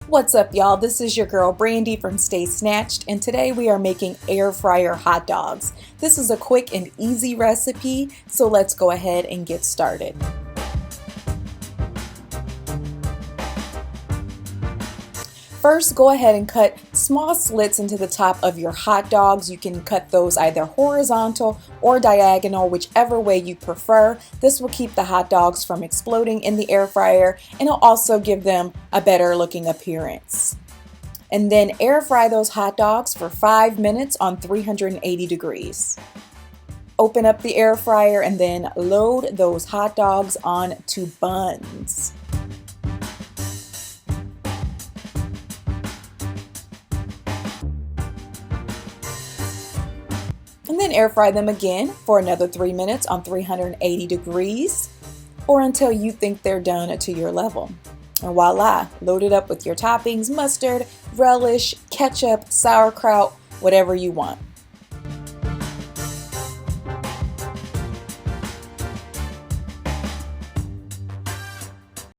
What's up, y'all? This is your girl Brandy from Stay Snatched, and today we are making air fryer hot dogs. This is a quick and easy recipe, so let's go ahead and get started. First, go ahead and cut small slits into the top of your hot dogs. You can cut those either horizontal or diagonal, whichever way you prefer. This will keep the hot dogs from exploding in the air fryer, and it'll also give them a better looking appearance. And then air fry those hot dogs for 5 minutes on 380 degrees. Open up the air fryer and then load those hot dogs onto buns. And then air fry them again for another 3 minutes on 380 degrees or until you think they're done to your level. And voila, load it up with your toppings, mustard, relish, ketchup, sauerkraut, whatever you want.